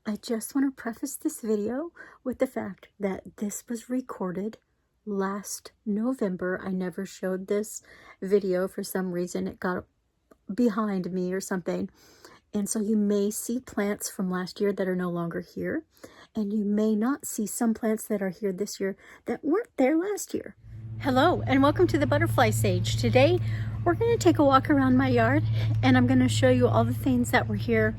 I just want to preface this video with the fact that this was recorded last November. I never showed this video for some reason. It got behind me or something. And so you may see plants from last year that are no longer here. And you may not see some plants that are here this year that weren't there last year. Hello and welcome to the Butterfly Sage. Today we're going to take a walk around my yard and I'm going to show you all the things that were here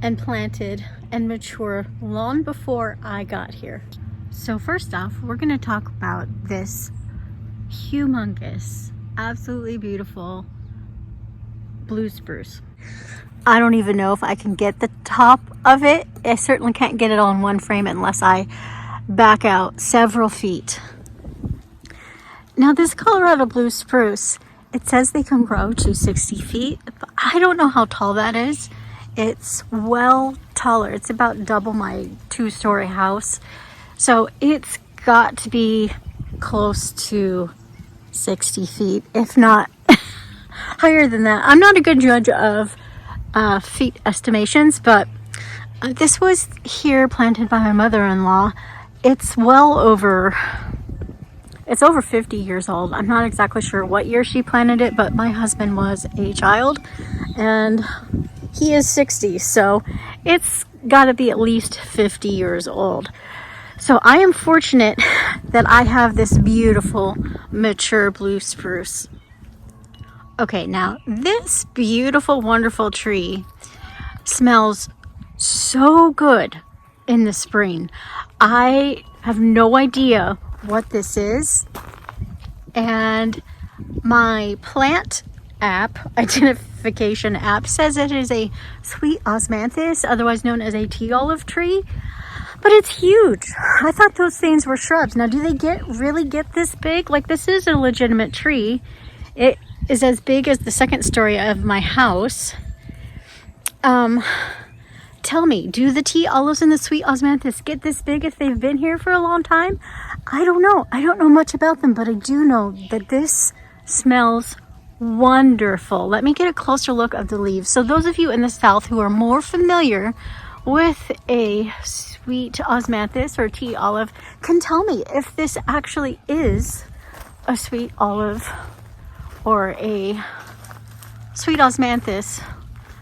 and planted and mature long before I got here. So first off, we're going to talk about this humongous, absolutely beautiful blue spruce. I don't even know if I can get the top of it. I certainly can't get it all in one frame unless I back out several feet. Now this Colorado blue spruce, it says they can grow to 60 feet, but I don't know how tall that is. It's well taller. It's about double my two-story house. So it's got to be close to 60 feet, if not higher than that. I'm not a good judge of feet estimations, but this was here planted by my mother-in-law. It's over 50 years old. I'm not exactly sure what year she planted it, but my husband was a child and he is 60, so it's got to be at least 50 years old. So I am fortunate that I have this beautiful mature blue spruce. Okay, now this beautiful, wonderful tree smells so good in the spring. I have no idea what this is, and my plant app, identification app, says it is a sweet osmanthus, otherwise known as a tea olive tree, but it's huge. I thought those things were shrubs. Now, do they really get this big? Like, this is a legitimate tree. It is as big as the second story of my house. Tell me, do the tea olives and the sweet osmanthus get this big if they've been here for a long time? I don't know. I don't know much about them, but I do know that this smells wonderful. Let me get a closer look of the leaves. So those of you in the South who are more familiar with a sweet osmanthus or tea olive can tell me if this actually is a sweet olive or a sweet osmanthus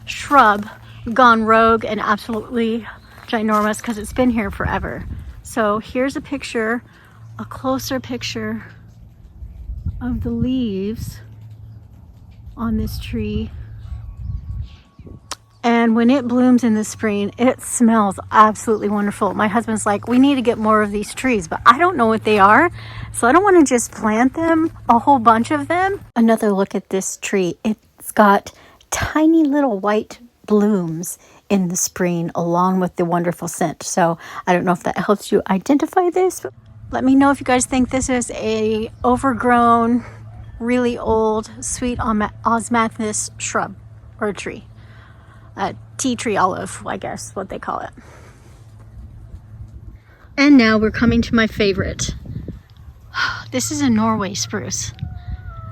shrub gone rogue and absolutely ginormous because it's been here forever. So here's a picture, a closer picture of the leaves on this tree. And when it blooms in the spring, it smells absolutely wonderful. My husband's like, we need to get more of these trees, but I don't know what they are. So I don't want to just plant them, a whole bunch of them. Another look at this tree. It's got tiny little white blooms in the spring along with the wonderful scent. So I don't know if that helps you identify this, but let me know if you guys think this is a overgrown, really old sweet osmanthus shrub or tree. A tea tree olive, I guess what they call it. And now we're coming to my favorite. This is a Norway spruce.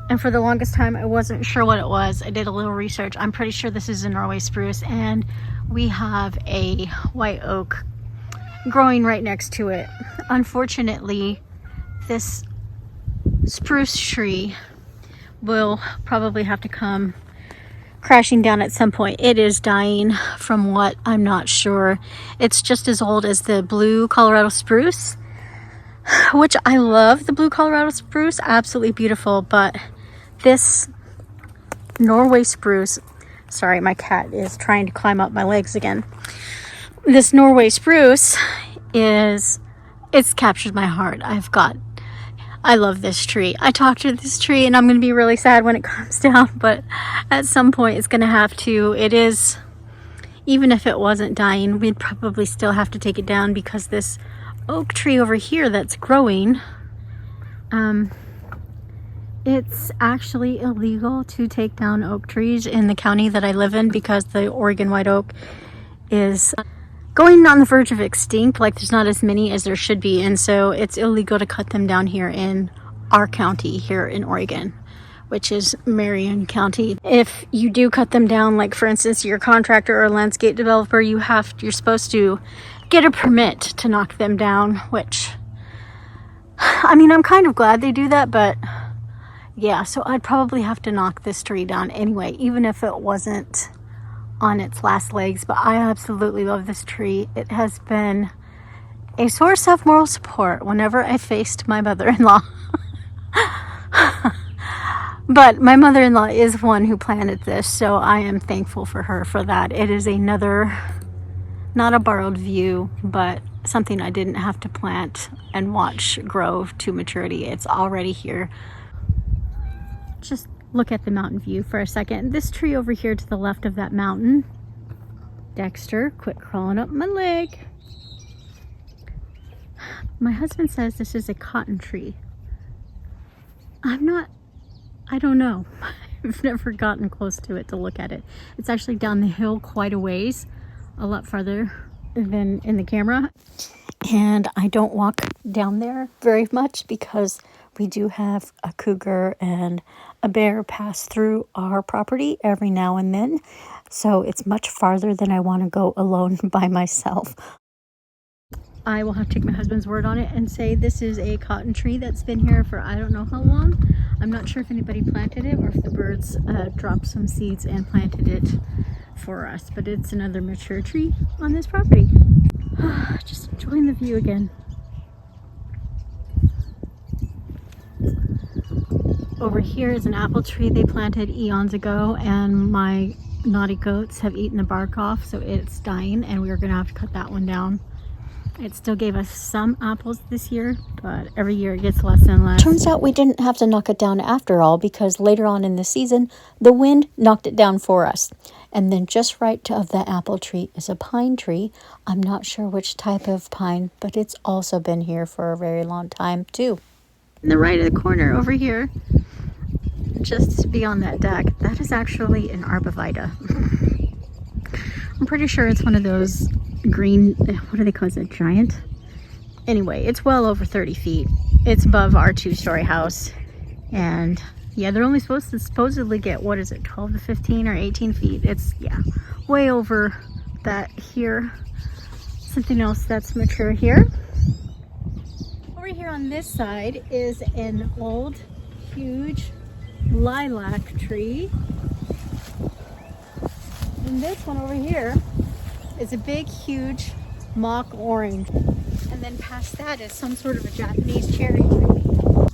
And for the longest time, I wasn't sure what it was. I did a little research. I'm pretty sure this is a Norway spruce, and we have a white oak growing right next to it. Unfortunately, this spruce tree will probably have to come crashing down at some point. It is dying from what I'm not sure. It's just as old as the blue Colorado spruce, which I love. The blue Colorado spruce, absolutely beautiful, but this Norway spruce, sorry, my cat is trying to climb up my legs again. This Norway spruce it's captured my heart. I love this tree. I talked to this tree and I'm going to be really sad when it comes down, but at some point it's going to have to. It is, even if it wasn't dying, we'd probably still have to take it down because this oak tree over here that's growing, it's actually illegal to take down oak trees in the county that I live in because the Oregon white oak is going on the verge of extinct. Like, there's not as many as there should be, and so it's illegal to cut them down here in our county here in Oregon, which is Marion County. If you do cut them down, like for instance, you're a contractor or a landscape developer, you're supposed to get a permit to knock them down, which, I mean, I'm kind of glad they do that, but yeah, so I'd probably have to knock this tree down anyway, even if it wasn't on its last legs. But I absolutely love this tree. It has been a source of moral support whenever I faced my mother-in-law. But my mother-in-law is one who planted this, so I am thankful for her for that. It is another, not a borrowed view, but something I didn't have to plant and watch grow to maturity. It's already here. Just look at the mountain view for a second. This tree over here to the left of that mountain, Dexter, quit crawling up my leg. My husband says this is a cotton tree. I don't know. I've never gotten close to it to look at it. It's actually down the hill quite a ways, a lot farther than in the camera. And I don't walk down there very much because we do have a cougar and a bear pass through our property every now and then. So it's much farther than I want to go alone by myself. I will have to take my husband's word on it and say this is a cotton tree that's been here for I don't know how long. I'm not sure if anybody planted it or if the birds dropped some seeds and planted it for us, but it's another mature tree on this property. Just enjoying the view again. Over here is an apple tree they planted eons ago, and my naughty goats have eaten the bark off, so it's dying, and we are going to have to cut that one down. It still gave us some apples this year, but every year it gets less and less. Turns out we didn't have to knock it down after all, because later on in the season, the wind knocked it down for us. And then just right of that apple tree is a pine tree. I'm not sure which type of pine, but it's also been here for a very long time too. In the right of the corner over here, just beyond that deck, that is actually an arborvitae. I'm pretty sure it's one of those green, what do they call it, a giant? Anyway, it's well over 30 feet. It's above our 2-story house. And yeah, they're only supposed to supposedly get, what is it, 12 to 15 or 18 feet. It's, yeah, way over that here. Something else that's mature here. Over here on this side is an old, huge lilac tree. And this one over here is a big, huge mock orange. And then past that is some sort of a Japanese cherry tree.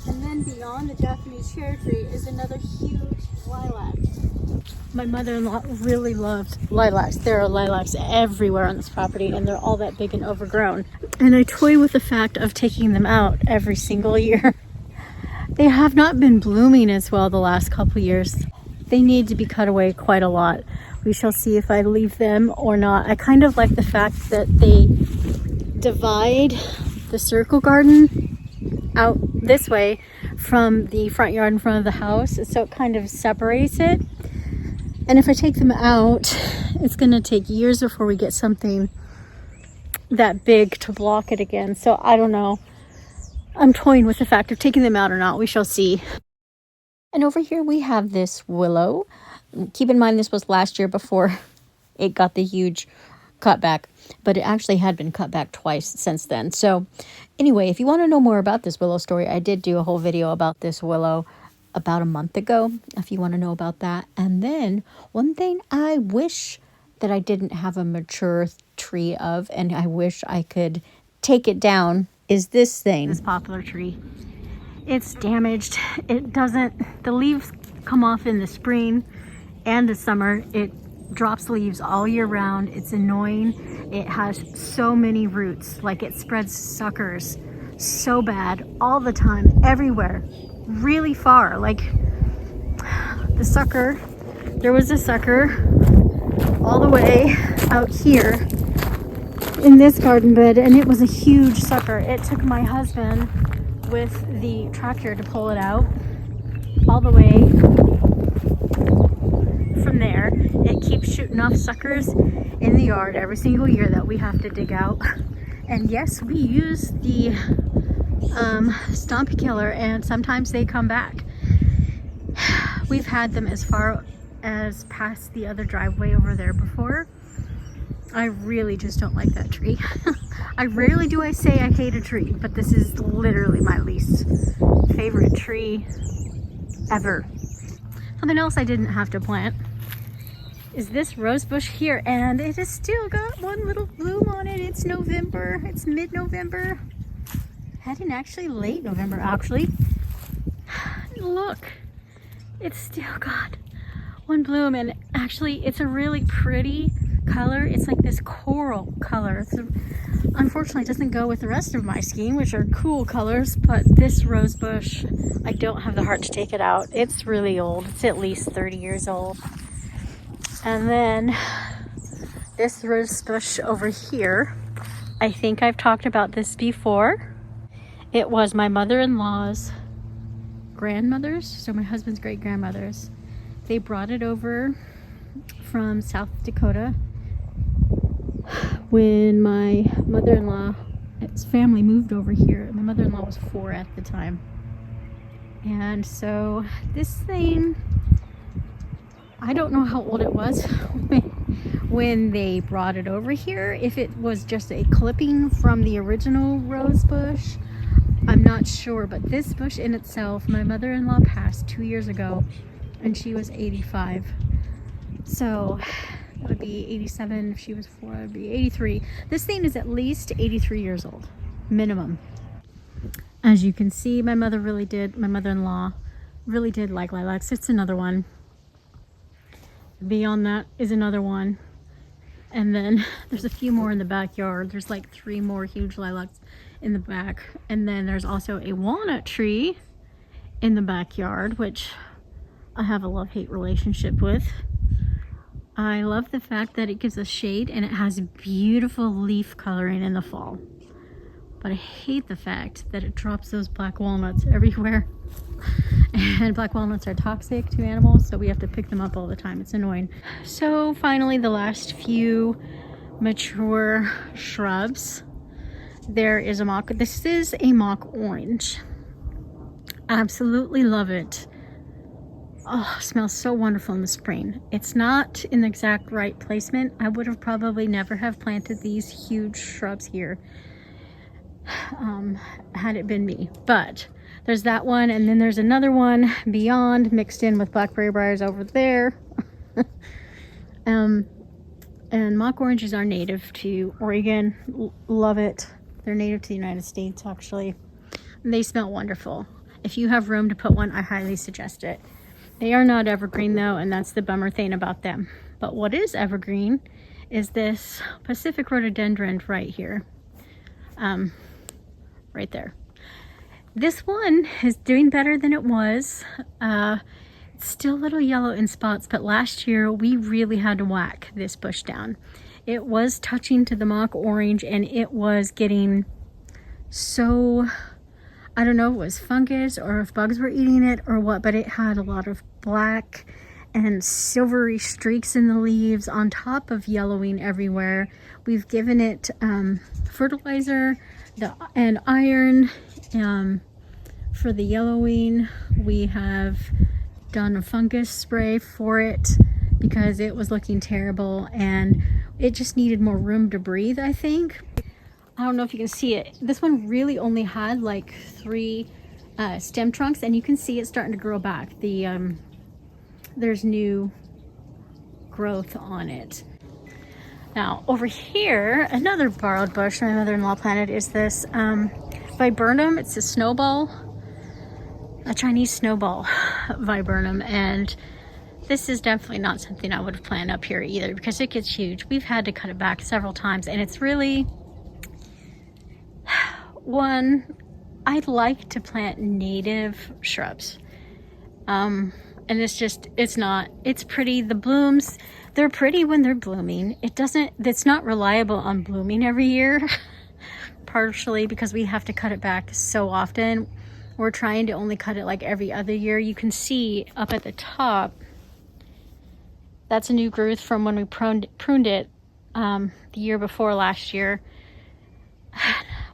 And then beyond the Japanese cherry tree is another huge lilac. My mother-in-law really loved lilacs. There are lilacs everywhere on this property, and they're all that big and overgrown. And I toy with the fact of taking them out every single year. They have not been blooming as well the last couple years. They need to be cut away quite a lot. We shall see if I leave them or not. I kind of like the fact that they divide the circle garden out this way from the front yard in front of the house, so it kind of separates it. And if I take them out, it's going to take years before we get something that big to block it again. So I don't know. I'm toying with the fact of taking them out or not. We shall see. And over here we have this willow. Keep in mind this was last year before it got the huge cutback, but it actually had been cut back twice since then. So anyway, if you want to know more about this willow story, I did do a whole video about this willow about a month ago, if you want to know about that. And then one thing I wish that I didn't have a mature tree of, and I wish I could take it down, is this thing. This poplar tree. It's damaged. It doesn't, the leaves come off in the spring and the summer. It drops leaves all year round. It's annoying. It has so many roots, like it spreads suckers so bad all the time, everywhere, really far. Like the sucker, there was a sucker all the way out here in this garden bed, and it was a huge sucker. It took my husband with the tractor to pull it out all the way from there. It keeps shooting off suckers in the yard every single year that we have to dig out. And yes, we use the stomp killer, and sometimes they come back. We've had them as far as past the other driveway over there before. I really just don't like that tree. I rarely do I say I hate a tree, but this is literally my least favorite tree ever. Something else I didn't have to plant is this rose bush here, and it has still got one little bloom on it. It's November, it's mid-November, heading actually late November actually. Look, it's still got one bloom, and actually it's a really pretty color. It's like this coral color. Unfortunately, it doesn't go with the rest of my scheme, which are cool colors, but this rose bush, I don't have the heart to take it out. It's really old. It's at least 30 years old. And then this rose bush over here, I think I've talked about this before. It was my mother-in-law's grandmother's, so my husband's great-grandmother's. They brought it over from South Dakota when my mother-in-law's family moved over here. My mother-in-law was 4 at the time. And so this thing, I don't know how old it was when they brought it over here. If it was just a clipping from the original rose bush, I'm not sure. But this bush in itself, my mother-in-law passed 2 years ago, and she was 85. So it would be 87 if she was 4, it would be 83. This thing is at least 83 years old, minimum. As you can see, my mother-in-law really did like lilacs. It's another one. Beyond that is another one. And then there's a few more in the backyard. There's like 3 more huge lilacs in the back. And then there's also a walnut tree in the backyard, which I have a love-hate relationship with. I love the fact that it gives us shade and it has beautiful leaf coloring in the fall. But I hate the fact that it drops those black walnuts everywhere. And black walnuts are toxic to animals, so we have to pick them up all the time. It's annoying. So finally, the last few mature shrubs. There is a mock. This is a mock orange. Absolutely love it. Oh, it smells so wonderful in the spring. It's not in the exact right placement. I would have probably never have planted these huge shrubs here had it been me. But there's that one, and then there's another one beyond, mixed in with blackberry briars over there. And mock oranges are native to Oregon. Love it. They're native to the United States, actually. And they smell wonderful. If you have room to put one, I highly suggest it. They are not evergreen though, and that's the bummer thing about them. But what is evergreen is this Pacific rhododendron right here. Right there. This one is doing better than it was. It's still a little yellow in spots, but last year we really had to whack this bush down. It was touching to the mock orange, and it was getting so, I don't know if it was fungus or if bugs were eating it or what, but it had a lot of black and silvery streaks in the leaves on top of yellowing everywhere. We've given it fertilizer and iron for the yellowing. We have done a fungus spray for it because it was looking terrible and it just needed more room to breathe, I think. I don't know if you can see it. This one really only had like 3 stem trunks, and you can see it starting to grow back. There's new growth on it. Now over here, another borrowed bush my mother-in-law planted is this viburnum. It's a snowball, a Chinese snowball viburnum, and this is definitely not something I would have planted up here either because it gets huge. We've had to cut it back several times, and it's really one. I'd like to plant native shrubs, and it's pretty. The blooms, they're pretty when they're blooming. It's not reliable on blooming every year, partially because we have to cut it back so often. We're trying to only cut it like every other year. You can see up at the top, that's a new growth from when we pruned it the year before last year.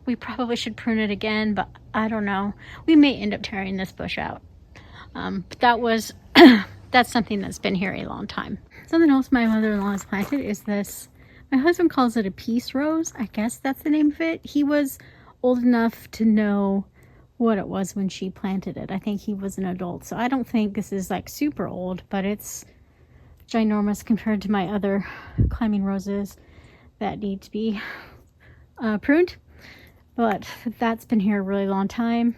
We probably should prune it again, but I don't know. We may end up tearing this bush out. But that was that's something that's been here a long time. Something else my mother-in-law has planted is this. My husband calls it a peace rose. I guess that's the name of it. He was old enough to know what it was when she planted it. I think he was an adult, so I don't think this is like super old, but it's ginormous compared to my other climbing roses that need to be pruned. But that's been here a really long time.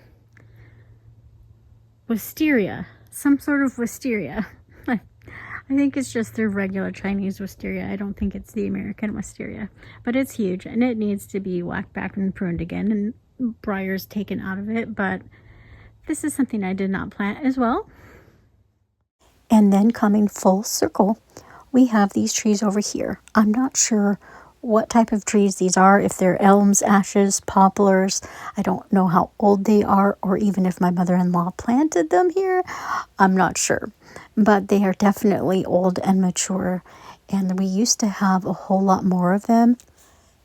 Wisteria, some sort of wisteria. I think it's just their regular Chinese wisteria. I don't think it's the American wisteria, but it's huge and it needs to be whacked back and pruned again and briars taken out of it. But this is something I did not plant as well. And then coming full circle, we have these trees over here. I'm not sure what type of trees these are, if they're elms, ashes, poplars. I don't know how old they are, or even if my mother-in-law planted them here. I'm not sure, but they are definitely old and mature, and we used to have a whole lot more of them.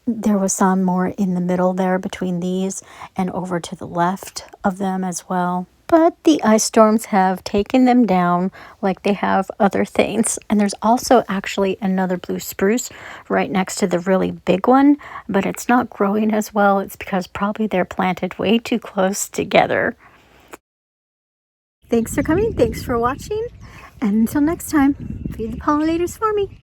There was some more in the middle there between these and over to the left of them as well. But the ice storms have taken them down like they have other things. And there's also actually another blue spruce right next to the really big one, but it's not growing as well. It's because probably they're planted way too close together. Thanks for coming. Thanks for watching. And until next time, feed the pollinators for me.